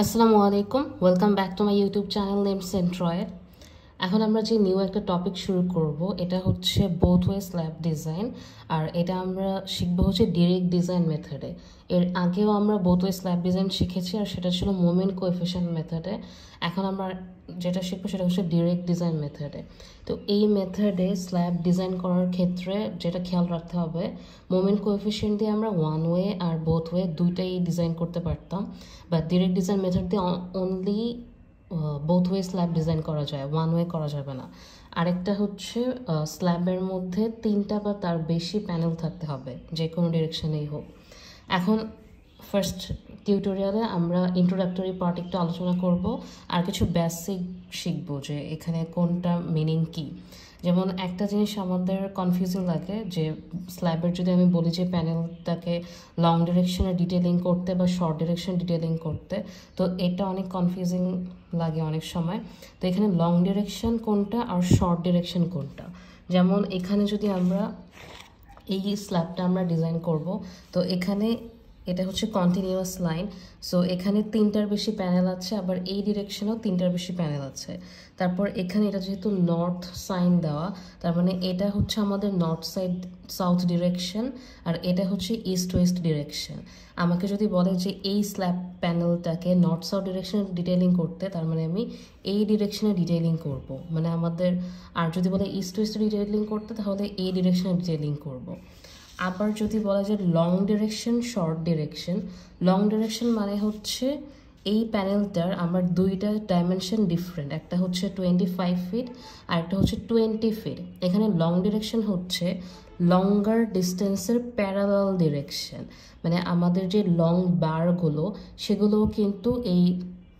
আসসালামু আলাইকুম, welcome back to my YouTube channel name centroid. এখন আমরা যে নিউ একটা টপিক শুরু করব, এটা হচ্ছে বোথ ওয়ে স্ল্যাব ডিজাইন। আর এটা আমরা শিখবো হচ্ছে ডিরেক্ট ডিজাইন মেথডে। এর আগেও আমরা বোথ ওয়ে স্ল্যাব ডিজাইন শিখেছি, আর সেটা ছিল মোমেন্ট কোএফিশিয়েন্ট মেথডে। এখন আমরা যেটা শিখবো সেটা হচ্ছে ডিরেক্ট ডিজাইন মেথডে। তো এই মেথডে স্ল্যাব ডিজাইন করার ক্ষেত্রে যেটা খেয়াল রাখতে হবে, মোমেন্ট কোএফিশিয়েন্ট দিয়ে আমরা ওয়ান ওয়ে আর বোথ ওয়ে দুইটাই ডিজাইন করতে পারতাম, বা ডিরেক্ট ডিজাইন মেথড দিয়ে only both way slab design করা যায়, ওয়ান ওয়ে করা যাবে না। আরেকটা হচ্ছে স্ল্যাবের মধ্যে 3টা বা তার বেশি প্যানেল থাকতে হবে, যে কোনো ডিরেকশনেই হোক। এখন ফার্স্ট টিউটোরিয়ালে আমরা ইন্ট্রোডাক্টরি পার্ট একটু আলোচনা করব, আর কিছু বেসিক শিখবো যে এখানে কোনটা মিনিং কী। যেমন একটা জিনিস আমাদের কনফিউজিং লাগে যে স্ল্যাবের যদি আমি বলি যে প্যানেলটাকে লং ডিরেকশনে ডিটেলিং করতে বা শর্ট ডিরেকশন ডিটেলিং করতে, তো এটা অনেক কনফিউজিং লাগে অনেক সময়। তো এখানে লং ডিরেকশন কোনটা আর শর্ট ডিরেকশন কোনটা, যেমন এখানে যদি আমরা এই স্ল্যাবটা আমরা ডিজাইন করব, তো এখানে এটা হচ্ছে কন্টিনিউয়াস লাইন। সো এখানে 3টার বেশি প্যানেল আছে, আবার এই ডিরেকশনেও 3টার বেশি প্যানেল আছে। তারপর এখানে এটা যেহেতু নর্থ সাইন দেওয়া, তার মানে এটা হচ্ছে আমাদের নর্থ সাইড সাউথ ডিরেকশন, আর এটা হচ্ছে ইস্ট ওয়েস্ট ডিরেকশন। আমাকে যদি বলে যে এই স্ল্যাব প্যানেলটাকে নর্থ সাউথ ডিরেকশনে ডিটেইলিং করতে, তার মানে আমি এই ডিরেকশনে ডিটেইলিং করব, মানে আমাদের। আর যদি বলে ইস্ট ওয়েস্টে ডিটেইলিং করতে, তাহলে এই ডিরেকশনে ডিটেইলিং করব। আবার যদি বলা যায় long direction short direction, long direction মানে হচ্ছে এই প্যানেলটার আমার দুইটা ডাইমেনশন ডিফারেন্ট, একটা হচ্ছে 25 ফিট আর একটা হচ্ছে 20 ফিট। এখানে লং ডিরেকশন হচ্ছে লঙ্গার ডিস্টেন্সের প্যারালাল ডিরেকশন, মানে আমাদের যে লং বারগুলো সেগুলোও কিন্তু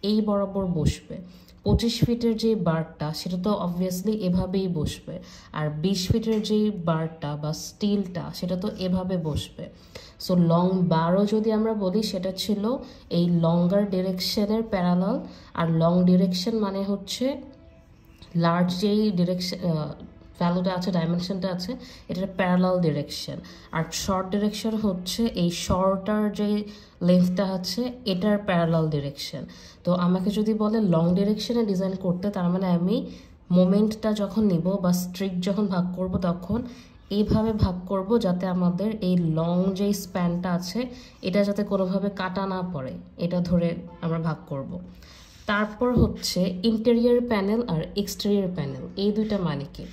এই বরাবর বসবে। 25 ফিটের যে বারটা সেটা তো অবভিয়াসলি এভাবেই বসবে, আর 20 ফিটের যে বারটা বা স্টিলটা সেটা তো এভাবে বসবে। সো লং বারও যদি আমরা বলি, সেটা ছিল এই লঙ্গার ডিরেকশনের প্যারালাল। আর লং ডিরেকশন মানে হচ্ছে লার্জ যেই ডিরেকশন ভ্যালুটা আছে, ডাইমেনশনটা আছে, এটার প্যারালাল ডিরেকশন। আর শর্ট ডিরেকশন হচ্ছে এই শর্টার যে লেন্থটা আছে এটার প্যারালাল ডিরেকশন। তো আমাকে যদি বলে লং ডিরেকশনে ডিজাইন করতে, তার মানে আমি মোমেন্টটা যখন নিব বা স্ট্রিক যখন ভাগ করব, তখন এইভাবে ভাগ করব যাতে আমাদের এই লং যে স্প্যানটা আছে এটা যাতে কোনোভাবে কাটা না পড়ে, এটা ধরে আমরা ভাগ করব। তারপর হচ্ছে ইন্টেরিয়র প্যানেল আর এক্সটেরিয়র প্যানেল, এই দুইটা মানে কি?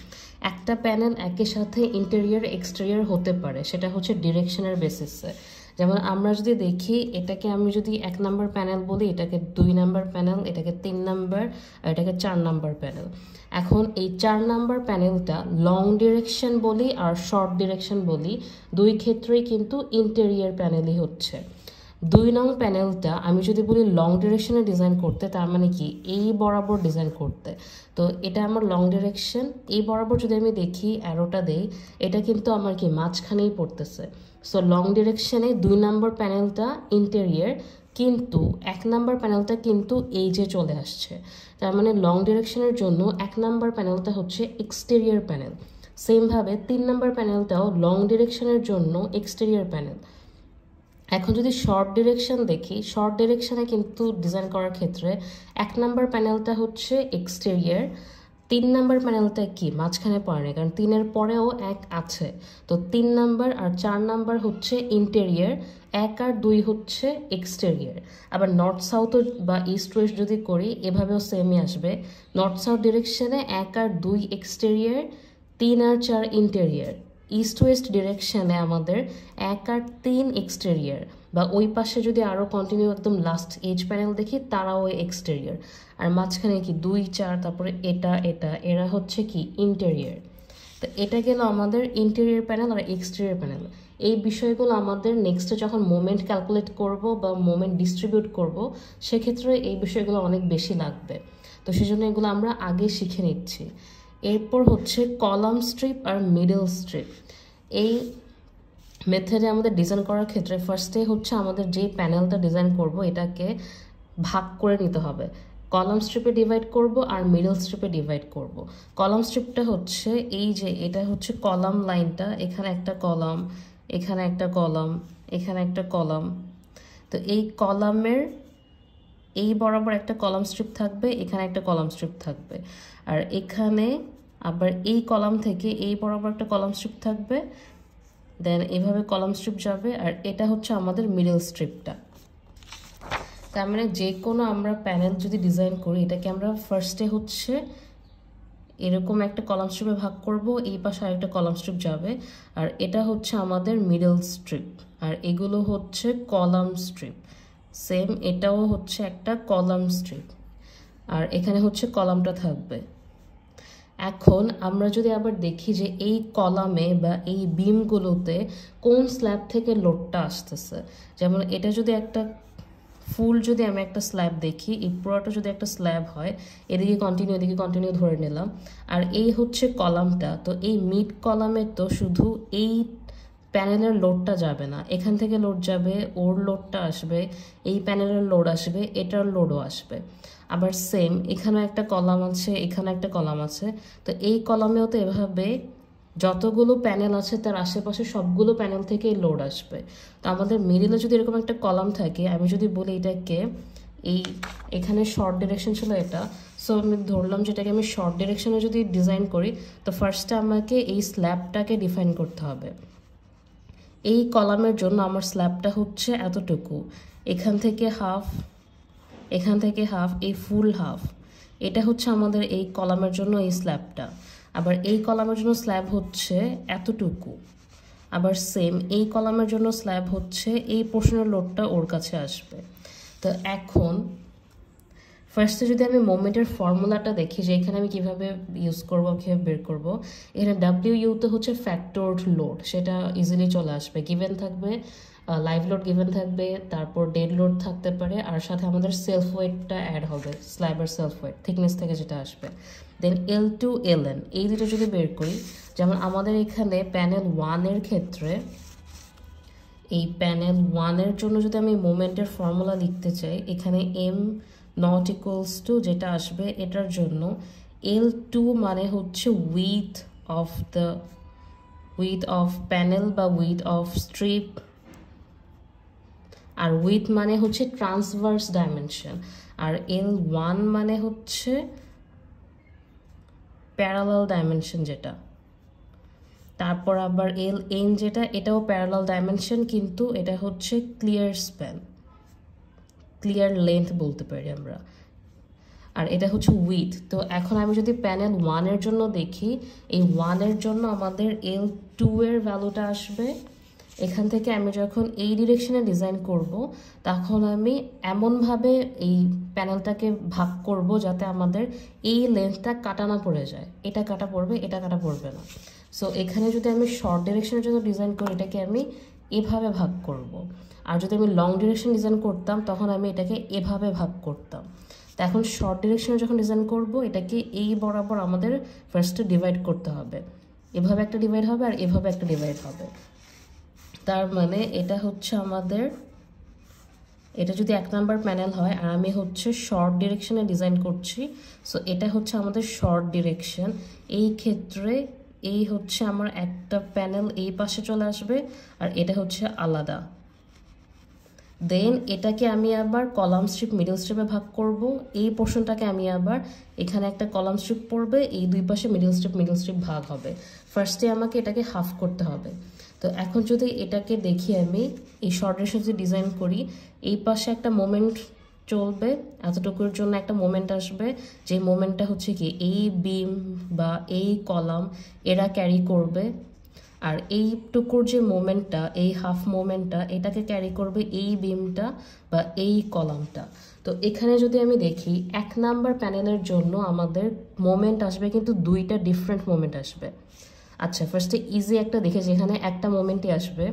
একটা প্যানেল একই সাথে ইন্টেরিয়র এক্সটেরিয়র হতে পারে, সেটা হচ্ছে ডিরেকশনের বেসিসে। যেমন আমরা যদি দেখি, এটাকে আমি যদি 1 নাম্বার প্যানেল বলি, এটাকে 2 নাম্বার প্যানেল, এটাকে 3 নাম্বার, আর এটাকে 4 নাম্বার প্যানেল। এখন এই 4 নাম্বার প্যানেলটা লং ডিরেকশন বলি আর শর্ট ডিরেকশন বলি, দুই ক্ষেত্রেই কিন্তু ইন্টেরিয়র প্যানেলই হচ্ছে। 2 নং প্যানেলটা আমি যদি বলি লং ডিরেকশনে ডিজাইন করতে, তার মানে কি এই বরাবর ডিজাইন করতে। তো এটা আমার লং ডিরেকশন, এই বরাবর যদি আমি দেখি অ্যারোটা দেই, এটা কিন্তু আমার কি মাঝখানেই পড়তেছে। সো লং ডিরেকশনে 2 নাম্বার প্যানেলটা ইন্টেরিয়র, কিন্তু 1 নাম্বার প্যানেলটা কিন্তু এই যে চলে আসছে। তার মানে লং ডিরেকশনের জন্য 1 নাম্বার প্যানেলটা হচ্ছে এক্সটেরিয়র প্যানেল। সেমভাবে 3 নাম্বার প্যানেলটাও লং ডিরেকশনের জন্য এক্সটেরিয়র প্যানেল। এখন যদি শর্ট ডিরেকশন দেখি, শর্ট ডিরেকশনে কিন্তু ডিজাইন করার ক্ষেত্রে 1 নাম্বার প্যানেলটা হচ্ছে এক্সটেরিয়র, 3 নাম্বার প্যানেলটা কি মাঝখানে পড়ে না, কারণ 3-এর পরেও 1 আছে। তো 3 নাম্বার আর 4 নাম্বার হচ্ছে ইন্টেরিয়র, 1 আর 2 হচ্ছে এক্সটেরিয়র। আবার নর্থ সাউথ বা ইস্ট ওয়েস্ট যদি করি, এভাবেও সেমই আসবে। নর্থ সাউথ ডিরেকশনে 1 আর 2 এক্সটেরিয়র, 3 আর 4 ইন্টেরিয়র। ইস্ট ওয়েস্ট ডিরেকশনে আমাদের 1 আর 3 এক্সটেরিয়র, বা ওই পাশে যদি আরও কন্টিনিউ একদম লাস্ট এজ প্যানেল দেখি, তারাও এক্সটেরিয়র। আর মাঝখানে কি 2, 4, তারপরে এরা হচ্ছে কি ইন্টেরিয়র। তো এটা গেল আমাদের ইন্টেরিয়র প্যানেল আর এক্সটেরিয়র প্যানেল। এই বিষয়গুলো আমাদের নেক্সটে যখন মোমেন্ট ক্যালকুলেট করব বা মোমেন্ট ডিস্ট্রিবিউট করব, সেক্ষেত্রে এই বিষয়গুলো অনেক বেশি লাগবে। তো সেজন্য এগুলো আমরা আগে শিখে নিচ্ছি। এরপর হচ্ছে কলাম স্ট্রিপ আর মিডল স্ট্রিপ। এই মেথডে আমাদের ডিজাইন করার ক্ষেত্রে ফার্স্টে হচ্ছে আমাদের যে প্যানেলটা ডিজাইন করব এটাকে ভাগ করে নিতে হবে। কলাম স্ট্রিপে ডিভাইড করব আর মিডল স্ট্রিপে ডিভাইড করব। কলাম স্ট্রিপটা হচ্ছে এই যে এটা হচ্ছে কলাম লাইনটা, এখানে একটা কলাম, এখানে একটা কলাম, এখানে একটা কলাম। তো এই কলামের এই বরাবর একটা কলাম স্ট্রিপ থাকবে, এখানে একটা কলাম স্ট্রিপ থাকবে, আর এখানে আবার এই কলাম থেকে এই বরাবর একটা কলাম স্ট্রিপ থাকবে, দেন এভাবে কলাম স্ট্রিপ যাবে, আর এটা হচ্ছে আমাদের মিডল স্ট্রিপটা। তার মানে যে কোনো আমরা প্যানেল যদি ডিজাইন করি, এটাকে আমরা ফার্স্টে হচ্ছে এরকম একটা কলাম স্ট্রিপে ভাগ করব, এই পাশে আরেকটা কলাম স্ট্রিপ যাবে, আর এটা হচ্ছে আমাদের মিডল স্ট্রিপ, আর এগুলো হচ্ছে কলাম স্ট্রিপ। সেম এটাও হচ্ছে একটা কলাম স্ট্রিপ, আর এখানে হচ্ছে কলামটা থাকবে। এখন আমরা যদি আবার দেখি যে এই কলামে বা এই বিমগুলোতে কোন স্ল্যাব থেকে লোডটা আসতেছে, যেমন এটা যদি একটা ফুল যদি আমি একটা স্ল্যাব দেখি, এই পুরোটা যদি একটা স্ল্যাব হয়, এদিকে কন্টিনিউ ধরে নিলাম, আর এই হচ্ছে কলামটা, তো এই মিড কলামে তো শুধু এই প্যানেলের লোডটা যাবে না, এখান থেকে লোড যাবে, ওর লোডটা আসবে, এই প্যানেলের লোড আসবে, এটার লোডও আসবে। আবার সেম এখানে একটা কলাম আছে, এখানে একটা কলাম আছে, তো এই কলামেও তো এভাবে যতগুলো প্যানেল আছে তার আশেপাশে সবগুলো প্যানেল থেকে লোড আসবে। তো আমাদের মিডিলে যদি এরকম একটা কলাম থাকে, আমি যদি বলি এটাকে এখানে শর্ট ডিরেকশন ছিল এটা, সো আমি ধরলাম যে এটাকে আমি শর্ট ডিরেকশনে যদি ডিজাইন করি, তো ফার্স্টে আমাকে এই স্ল্যাবটাকে ডিফাইন করতে হবে। এই কলামের জন্য আমার স্ল্যাবটা হচ্ছে এতটুকু, এখান থেকে হাফ, এখান থেকে হাফ, এই ফুল হাফ, এটা হচ্ছে আমাদের এই কলামের জন্য এই স্ল্যাবটা। আবার এই কলামের জন্য স্ল্যাব হচ্ছে এতটুকু, আবার সেম এই কলামের জন্য স্ল্যাব হচ্ছে এই পোর্শনের লোডটা ওর কাছে আসবে। তো এখন ফার্স্টে যদি আমি মোমেন্টের ফর্মুলাটা দেখি যে এখানে আমি কীভাবে ইউজ করবো, কীভাবে বের করবো, এখানে ডাব্লিউইউতে হচ্ছে ফ্যাক্টরড লোড, সেটা ইজিলি চলে আসবে। গিভেন থাকবে লাইভ লোড, গিভেন থাকবে, তারপর ডেড লোড থাকতে পারে, আর সাথে আমাদের সেলফ ওয়েটটা অ্যাড হবে, স্ল্যাবের সেলফ ওয়েট থিকনেস থেকে যেটা আসবে। দেন L2 LN এই দুটো যদি বের করি, যেমন আমাদের এখানে প্যানেল 1-এর ক্ষেত্রে, এই প্যানেল 1-এর জন্য যদি আমি মোমেন্টের ফর্মুলা লিখতে চাই, এখানে M নট ইকুয়ালস টু যেটা আসবে এটার জন্য L2 মানে হচ্ছে উইথ অফ প্যানেল বা উইথ অফ স্ট্রিপ, আর উইথ মানে হচ্ছে ট্রান্সভার্স ডাইমেনশন, আর L1 মানে হচ্ছে প্যারালাল ডাইমেনশন যেটা, তারপর আবার LN যেটা, এটাও প্যারালাল ডাইমেনশন, কিন্তু এটা হচ্ছে ক্লিয়ার স্প্যান, ক্লিয়ার লেন্থ বলতে পারি আমরা, আর এটা হচ্ছে উইথ। তো এখন আমি যদি প্যানেল 1-এর জন্য দেখি, এই 1-এর জন্য আমাদের L2 এর ভ্যালুটা আসবে, এখান থেকে আমি যখন এই ডিরেকশনে ডিজাইন করব, তখন আমি এমনভাবে এই প্যানেলটাকে ভাগ করব যাতে আমাদের এই লেন্থটা কাটা না পড়ে যায়, এটা কাটা পড়বে, এটা কাটা পড়বে না। সো এখানে যদি আমি শর্ট ডিরেকশনের জন্য ডিজাইন করি, এটাকে আমি এভাবে ভাগ করব, আর যদি আমি লং ডিরেকশন ডিজাইন করতাম তখন আমি এটাকে এভাবে ভাগ করতাম। তো এখন শর্ট ডিরেকশনে যখন ডিজাইন করব, এটাকে এই বরাবর আমাদের ফার্স্টে ডিভাইড করতে হবে, এভাবে একটা ডিভাইড হবে আর এভাবে একটা ডিভাইড হবে। তার মানে এটা হচ্ছে আমাদের, এটা যদি 1 নাম্বার প্যানেল হয় আর আমি হচ্ছে শর্ট ডিরেকশনে ডিজাইন করছি, সো এটা হচ্ছে আমাদের শর্ট ডিরেকশন। এই ক্ষেত্রে এই হচ্ছে আমার একটা প্যানেল এই পাশে চলে আসবে, আর এটা হচ্ছে আলাদা। দেন এটাকে আমি আবার কলাম স্ট্রিপ মিডল স্ট্রিপে ভাগ করব, এই পোর্শনটাকে আমি আবার এখানে একটা কলাম স্ট্রিপ পড়বে, এই দুই পাশে মিডল স্ট্রিপ ভাগ হবে। ফার্স্টে আমাকে এটাকে হাফ করতে হবে। তো এখন যদি এটাকে দেখি, আমি এই শর্ট ডিরেকশন যদি ডিজাইন করি, এই পাশে একটা মোমেন্ট চলবে, এতটুকুর জন্য একটা মোমেন্ট আসবে, যে মোমেন্টটা হচ্ছে কি এই বিম বা এই কলাম এরা ক্যারি করবে, আর এইটুকুর যে মোমেন্টটা, এই হাফ মোমেন্টটা, এটাকে ক্যারি করবে এই বিমটা বা এই কলামটা। তো এখানে যদি আমি দেখি 1 নাম্বার প্যানেলের জন্য আমাদের মোমেন্ট আসবে, কিন্তু দুইটা ডিফারেন্ট মোমেন্ট আসবে। আচ্ছা, ফার্স্টে ইজি একটা দেখে, যেখানে একটা মোমেন্টই আসবে।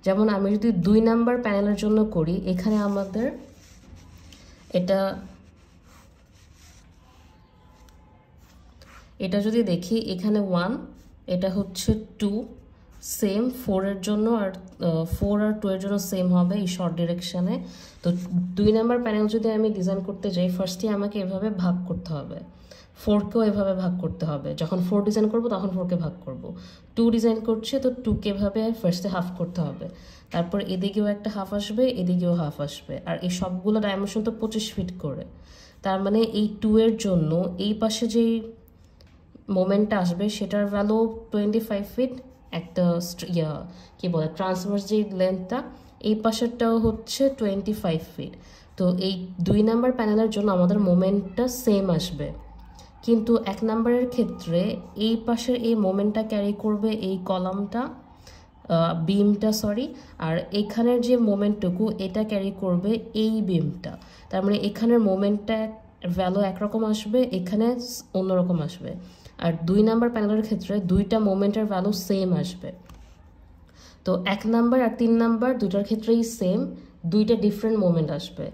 যেমন আমি যদি 2 নাম্বার প্যানেলের জন্য করি, এখানে আমাদের এটা যদি দেখি, এখানে 1, এটা হচ্ছে 2, সেম 4-এর জন্য, আর 4 আর 2-এর জন্য সেম হবে এই শর্ট ডিরেকশনে। তো 2 নাম্বার প্যানেল যদি আমি ডিজাইন করতে যাই, ফার্স্টে আমাকে এভাবে ভাগ করতে হবে। 4কেও এভাবে ভাগ করতে হবে, যখন 4 ডিজাইন করব তখন 4কে ভাগ করব। 2 ডিজাইন করছি তো 2কে এভাবে ফার্স্টে হাফ করতে হবে, তারপর এদিকেও একটা হাফ আসবে, এদিকেও হাফ আসবে, আর এই সবগুলো ডাইমেনশন তো 25 ফিট করে। তার মানে এই 2 এর জন্য এই পাশে যেই মোমেন্টটা আসবে সেটার ভ্যালু 25 ফিট, একটা কি বলে ট্রান্সভার্স যে লেন্থটা এই পাশেরটাও হচ্ছে 25 ফিট। তো এই 2 নাম্বার প্যানেলের জন্য আমাদের মোমেন্টটা সেম আসবে, কিন্তু 1 নাম্বারের ক্ষেত্রে এই পাশের এই মোমেন্টটা ক্যারি করবে এই কলামটা, বিমটা সরি, আর এখানের যে মোমেন্টটুকু এটা ক্যারি করবে এই বিমটা। তার মানে এখানের মোমেন্টটা ভ্যালু একরকম আসবে, এখানে অন্যরকম আসবে। আর 2 নাম্বার প্যানেলের ক্ষেত্রে দুইটা মোমেন্টের ভ্যালু সেম আসবে। তো 1 নাম্বার আর 3 নাম্বার দুইটার ক্ষেত্রেই সেম, দুইটা ডিফারেন্ট মোমেন্ট আসবে।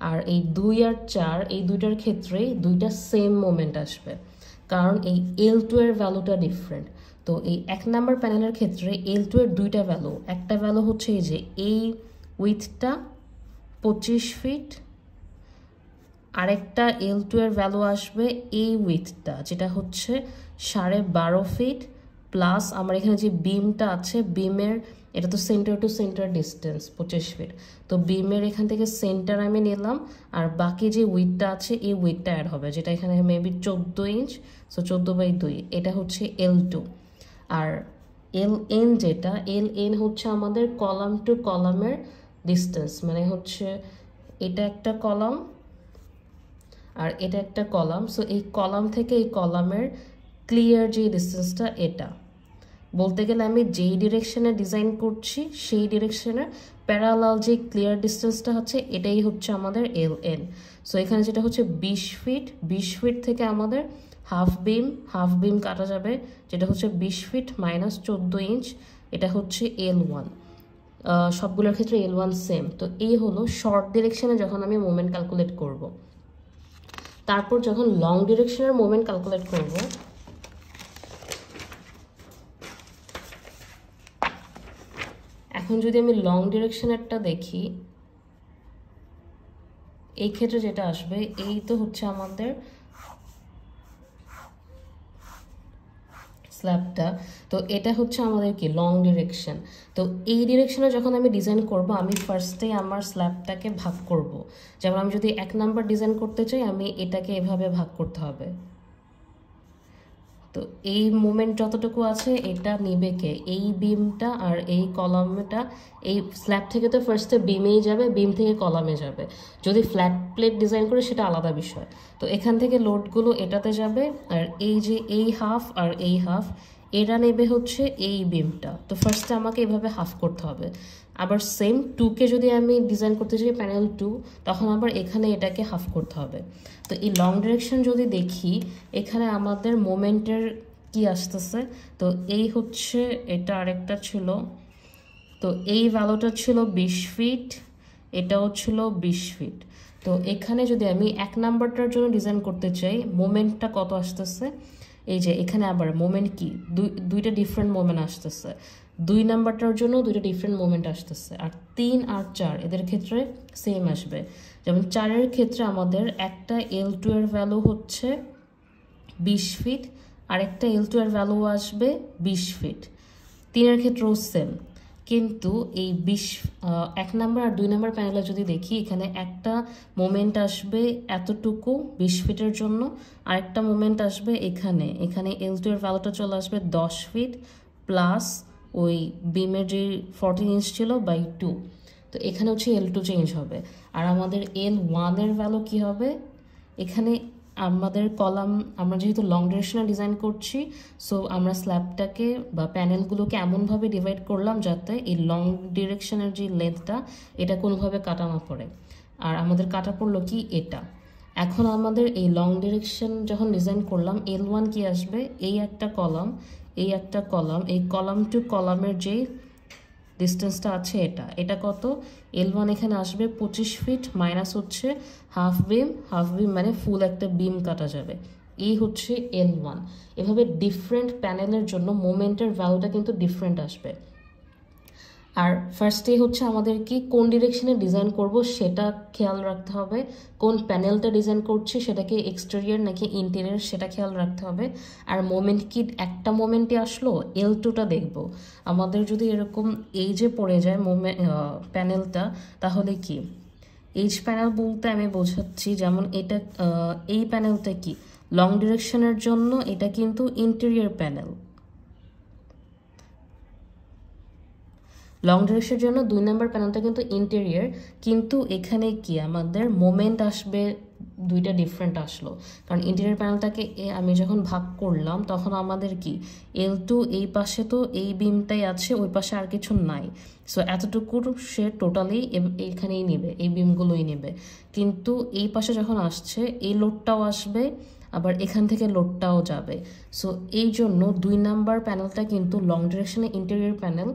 আর এই 2 আর 4 এই দুইটার ক্ষেত্রেই দুইটা সেম মোমেন্ট আসবে, কারণ এই L2 এর ভ্যালুটা ডিফারেন্ট। তো এই 1 নাম্বার প্যানেলের ক্ষেত্রে L2 এর দুইটা ভ্যালু, একটা ভ্যালু হচ্ছে এই যে এই উইথটা 25 ফিট, আরেকটা L2 এর ভ্যালু আসবে এই উইথটা যেটা হচ্ছে 12.5 ফিট, প্লাস আমার এখানে যে বিমটা আছে বিমের এটা তো centre to centre distance 25 feet, তো বিমের এখান থেকে সেন্টার আমি নিলাম, আর বাকি যে উইথটা আছে এই উইথটা অ্যাড হবে যেটা এখানে মেবি 14 ইঞ্চ, সো 14/2, এটা হচ্ছে L2। আর LN যেটা, LN হচ্ছে আমাদের কলাম টু কলামের ডিস্টেন্স, মানে হচ্ছে এটা একটা কলাম আর এটা একটা কলাম, সো এই কলাম থেকে এই কলামের ক্লিয়ার যে ডিস্টেন্সটা, এটা বলতে গেলে আমি যেই ডিরেকশনে ডিজাইন করছি সেই ডিরেকশনের প্যারালাল যে ক্লিয়ার ডিস্টেন্সটা হচ্ছে এটাই হচ্ছে আমাদের LN। সো এখানে যেটা হচ্ছে 20 ফিট, 20 ফিট থেকে আমাদের হাফ বিম কাটা যাবে যেটা হচ্ছে 20 ফিট মাইনাস 14 ইঞ্চ, এটা হচ্ছে L1। সবগুলোর ক্ষেত্রে L1 সেম। তো এই হলো শর্ট ডিরেকশনে যখন আমি মোমেন্ট ক্যালকুলেট করব। তারপর যখন লং ডিরেকশনের মোমেন্ট ক্যালকুলেট করব, এখন যদি আমি লং ডিরেকশনেরটা দেখি, এই ক্ষেত্রে যেটা আসবে এই তো হচ্ছে আমাদের স্ল্যাবটা, তো এটা হচ্ছে আমাদের কি লং ডিরেকশন। তো এই ডিরেকশনে যখন আমি ডিজাইন করব আমি ফার্স্টে আমার স্ল্যাবটাকে ভাগ করব। যেমন আমি যদি 1 নাম্বার ডিজাইন করতে চাই আমি এটাকে এভাবে ভাগ করতে হবে। তো এই মোমেন্ট যতটুকু আছে এটা নিবে কে, এই বিমটা আর এই কলামটা। এই স্ল্যাব থেকে তো ফার্স্টে বিমেই যাবে, বিম থেকে কলামে যাবে। যদি ফ্ল্যাট প্লেট ডিজাইন করে সেটা আলাদা বিষয়। তো এখান থেকে লোডগুলো এটাতে যাবে, আর এই যে এই হাফ আর এই হাফ এরা নেবে হচ্ছে এই বিমটা। তো ফার্স্টে আমাকে এভাবে হাফ করতে হবে। আবার সেম 2কে যদি আমি ডিজাইন করতে চাই প্যানেল 2, তখন আবার এখানে এটাকে হাফ করতে হবে। তো এই লং ডিরেকশন যদি দেখি এখানে আমাদের মোমেন্টের কি আসতেছে, তো এই হচ্ছে এটা আরেকটা ছিল, তো এই ভ্যালুটা ছিল 20 ফিট, এটাও ছিল 20 ফিট। তো এখানে যদি আমি 1 নাম্বারটার জন্য ডিজাইন করতে চাই মোমেন্টটা কত আসতেছে, এই যে এখানে আবার মোমেন্ট কি দুইটা ডিফারেন্ট মোমেন্ট আসতেছে, 2 নাম্বারটার জন্য দুইটা ডিফারেন্ট মোমেন্ট আসতেছে, আর 3 আর 4 এদের ক্ষেত্রে সেম আসবে। যেমন 4-এর ক্ষেত্রে আমাদের একটা L2 এর ভ্যালু হচ্ছে 20 ফিট, আরেকটা L2 এর ভ্যালু আসবে 20 ফিট। 3-এর ক্ষেত্রেও সেম, কিন্তু এই 1 নাম্বার আর 2 নাম্বার প্যানেলে যদি দেখি এখানে একটা মোমেন্ট আসবে এতটুকু 20 ফিটের জন্য, আরেকটা মোমেন্ট আসবে এখানে L2 এর ভ্যালুটা চলে আসবে 10 ফিট প্লাস ওই বিমের যে 14 ইঞ্চ ছিল বাই 2। তো এখানে হচ্ছে L2 চেঞ্জ হবে। আর আমাদের L1 এর ভ্যালু কি হবে, এখানে আমাদের কলাম আমরা যেহেতু লং ডিরেকশনে ডিজাইন করছি, সো আমরা স্ল্যাবটাকে বা প্যানেলগুলোকে এমনভাবে ডিভাইড করলাম যাতে এই লং ডিরেকশনের যে লেন্থটা এটা কোনোভাবে কাটা না পড়ে। আর আমাদের কাটা পড়লো কি এটা। এখন আমাদের এই লং ডিরেকশন যখন ডিজাইন করলাম L1 কি আসবে, এই একটা কলাম এই একটা কলাম, এই কলাম টু কলামের যে ডিস্টেন্সটা আছে এটা কত, L1 এখানে আসবে 25 ফিট মাইনাস হচ্ছে হাফ বিম মানে ফুল একটা বিম কাটা যাবে, এই হচ্ছে L1। এভাবে ডিফারেন্ট প্যানেলের জন্য মোমেন্টের ভ্যালুটা কিন্তু ডিফারেন্ট আসবে। আর ফার্স্টে হচ্ছে আমাদের কি কোন ডিরেকশনে ডিজাইন করব সেটা খেয়াল রাখতে হবে, কোন প্যানেলটা ডিজাইন করছি সেটাকে এক্সটেরিয়র নাকি ইন্টেরিয়র সেটা খেয়াল রাখতে হবে। আর মোমেন্ট কি একটা মোমেন্টে আসলো, L2টা দেখব। আমাদের যদি এরকম এই যে পড়ে যায় প্যানেলটা, তাহলে কি এইচ প্যানেল বলতে আমি বোঝাচ্ছি যেমন এটা এই প্যানেলটা কি লং ডিরেকশনের জন্য এটা কিন্তু ইন্টেরিয়র প্যানেল, লং ডিরেকশনের জন্য 2 নম্বর প্যানেলটা কিন্তু ইন্টেরিয়র, কিন্তু এখানে কি আমাদের মোমেন্ট আসবে দুইটা ডিফারেন্ট আসলো, কারণ ইন্টেরিয়র প্যানেলটাকে আমি যখন ভাগ করলাম তখন আমাদের কি L2 এই পাশে তো এই বিমটাই আছে, ওই পাশে আর কিছু নাই, সো এতটুকুর সে টোটালি এখানেই নেবে, এই বিমগুলোই নেবে। কিন্তু এই পাশে যখন আসছে এই লোডটাও আসবে, আবার এখান থেকে লোডটাও যাবে। সো এই জন্য 2 নাম্বার প্যানেলটা কিন্তু লং ডিরেকশনে ইন্টেরিয়র প্যানেল।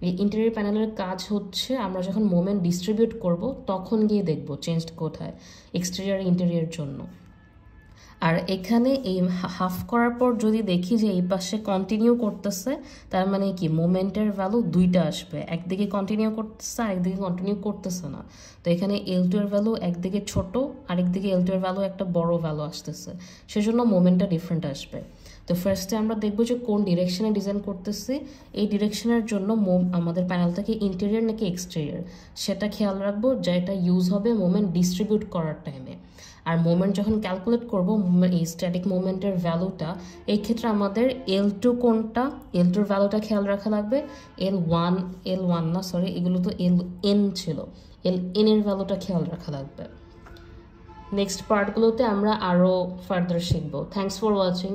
এই ইন্টেরিয়র প্যানেলের কাজ হচ্ছে আমরা যখন মোমেন্ট ডিস্ট্রিবিউট করব তখন গিয়ে দেখব চেঞ্জ কোথায়, এক্সটেরিয়র ইন্টেরিয়র জন্য। আর এখানে এই হাফ করার পর যদি দেখি যে এই পাশে কন্টিনিউ করতেছে, তার মানে কি মোমেন্টের ভ্যালু দুইটা আসবে, একদিকে কন্টিনিউ করতেছে আরেকদিকে কন্টিনিউ করতেছে না। তো এখানে L2 এর ভ্যালু একদিকে ছোট, আরেকদিকে L2 এর ভ্যালু একটা বড় ভ্যালু আসতেছে, সেজন্য মোমেন্টটা ডিফারেন্ট আসবে। তো ফার্স্টে আমরা দেখবো যে কোন ডিরেকশনে ডিজাইন করতেছি, এই ডিরেকশনের জন্য আমাদের প্যানেলটাকে ইন্টেরিয়র নাকি এক্সটেরিয়র সেটা খেয়াল রাখবো, যেটা ইউজ হবে মোমেন্ট ডিস্ট্রিবিউট করার টাইমে। আর মোমেন্ট যখন ক্যালকুলেট করবো এই স্ট্যাটিক মোমেন্টের ভ্যালুটা, এই ক্ষেত্রে আমাদের L2 কোনটা, L2 এর ভ্যালুটা খেয়াল রাখা লাগবে, L1 না সরি, এগুলো তো Ln ছিল, Ln এর ভ্যালুটা খেয়াল রাখা লাগবে। নেক্সট পার্টগুলোতে আমরা আরও ফার্দার শিখবো। Thanks for watching.